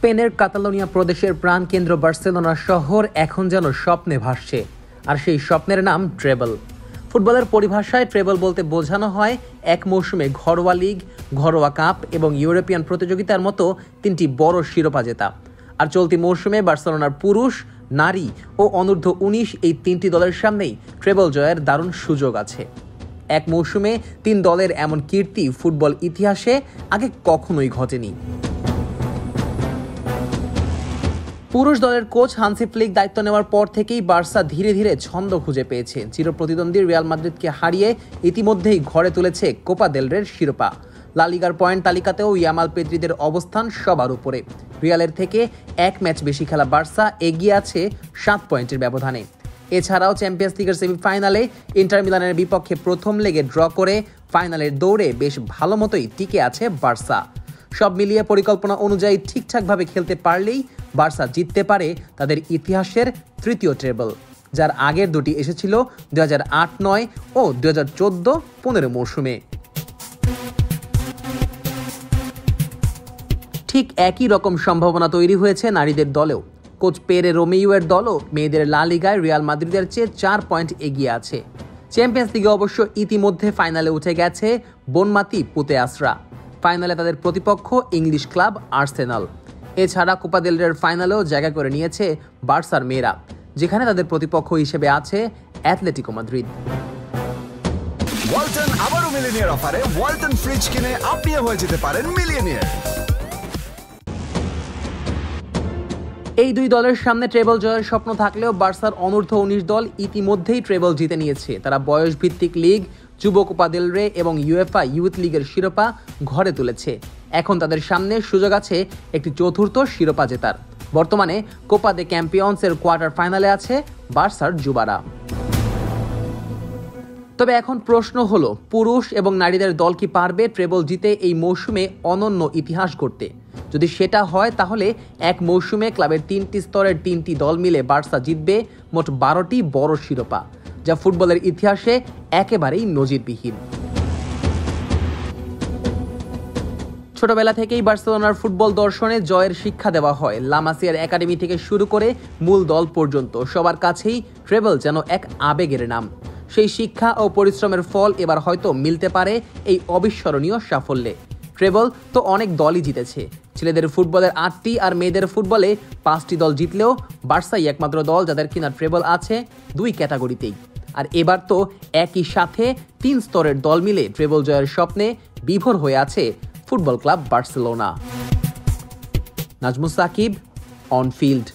স্পেনের কাতালোনিয়া প্রদেশের প্রাণকেন্দ্র বার্সেলোনা শহর এখন যেন স্বপ্নে ভাসছে, আর সেই স্বপ্নের নাম ট্রেবল। ফুটবলের পরিভাষায় ট্রেবল বলতে বোঝানো হয় এক মৌসুমে ঘরোয়া লিগ, ঘরোয়া কাপ এবং ইউরোপিয়ান প্রতিযোগিতার মতো তিনটি বড় শিরোপা জেতা। আর চলতি মৌসুমে বার্সেলোনার পুরুষ, নারী ও অনূর্ধ্ব-19 এই তিনটি দলের সামনেই ট্রেবল জয়ের দারুণ সুযোগ আছে। এক মৌসুমে 3 দলের এমন কীর্তি ফুটবল ইতিহাসে আগে কখনোই ঘটেনি। পুরুষ দলের কোচ হান্সি ফ্লিক দায়িত্ব নেওয়ার পর থেকেই বার্সা ধীরে ধীরে ছন্দ খুঁজে পেয়েছে। চিরপ্রতিদ্বন্দ্বী রিয়াল মাদ্রিদকে হারিয়ে ইতিমধ্যেই ঘরে তুলেছে কোপা দেল রের শিরোপা। লা লিগার পয়েন্ট তালিকাতেও ইয়ামাল পেদ্রিদের অবস্থান সবার উপরে। রিয়ালের থেকে 1 ম্যাচ বেশি খেলা বার্সা এগিয়ে আছে 7 পয়েন্টের ব্যবধানে। এছাড়াও চ্যাম্পিয়ন্স লিগের সেমিফাইনালে ইন্টার মিলানের বিপক্ষে প্রথম লেগে ড্র করে ফাইনালের দৌড়ে বেশ ভালো মতোই টিকে আছে বার্সা। সব মিলিয়ে পরিকল্পনা অনুযায়ী ঠিকঠাকভাবে খেলতে পারলেই বার্সা জিততে পারে তাদের ইতিহাসের তৃতীয় ট্রেবল, যার আগের দুটি এসেছিল 2008-09 ও 2014-15 মৌসুমে। ঠিক একই রকম সম্ভাবনা তৈরি হয়েছে নারীদের দলেও। কোচ পেরে রোমেইওর দলও মেয়েদের লা লিগায় রিয়াল মাদ্রিদের চেয়ে 4 পয়েন্ট এগিয়ে আছে। চ্যাম্পিয়ন্স লিগে অবশ্য ইতিমধ্যে ফাইনালে উঠে গেছে বনমাতি পুতেয়াসরা। ফাইনালে তাদের প্রতিপক্ষ ইংলিশ ক্লাব আর্সেনাল। এছাড়া কোপা দেল রের ফাইনালেও জায়গা করে নিয়েছে বার্সার মেয়েরা, যেখানে তাদের প্রতিপক্ষ হিসেবে আছে অ্যাটলেটিকো মাদ্রিদ। ওয়ালটন আবারও মিলিয়নিয়ার অফারে ওয়ালটন ফ্রিজ কিনে আপনিও হয়ে যেতে পারেন মিলিয়নিয়ার। এই দুই দলের সামনে ট্রেবল জয়ের স্বপ্ন থাকলেও বার্সার অনূর্ধ্ব-19 দল ইতিমধ্যেই ট্রেবল জিতে নিয়েছে। তারা বয়সভিত্তিক লিগ, যুব কোপা দেল রে এবং ইউএফা ইউথ লিগের শিরোপা ঘরে তুলেছে। এখন তাদের সামনে সুযোগ আছে একটি চতুর্থ শিরোপা জেতার। বর্তমানে কোপা দে চ্যাম্পিয়ন্স এর কোয়ার্টার ফাইনালে আছে বার্সার যুবারা। তবে এখন প্রশ্ন হলো, পুরুষ এবং নারীদের দল কি পারবে ট্রেবল জিতে এই মৌসুমে অনন্য ইতিহাস গড়তে? যদি সেটা হয় তাহলে এক মৌসুমে ক্লাবের 3টি স্তরের 3টি দল মিলে বার্সা জিতবে মোট 12টি বড় শিরোপা, যা ফুটবলের ইতিহাসে একেবারেই নজিরবিহীন। ছোটবেলা থেকেই বার্সেলোনার ফুটবল দর্শনে জয়ের শিক্ষা দেওয়া হয়। লা মাসিয়ার একাডেমি থেকে শুরু করে মূল দল পর্যন্ত সবার কাছেই ট্রেবল যেন এক আবেগের নাম। সেই শিক্ষা ও পরিশ্রমের ফল এবার হয়তো মিলতে পারে এই অবিস্মরণীয় সাফল্যে। ট্রেবল তো অনেক দলই জিতেছে। ছেলেদের ফুটবলের 8টি আর মেয়েদের ফুটবলে 5টি দল জিতলেও বার্সাই একমাত্র দল যাদের কিনা ট্রেবল আছে 2 ক্যাটাগরিতেই। আর এবার তো একই সাথে 3 স্তরের দল মিলে ট্রেবল জয়ের স্বপ্নে বিভোর হয়ে আছে football club Barcelona. Nazmus Sakib, on field.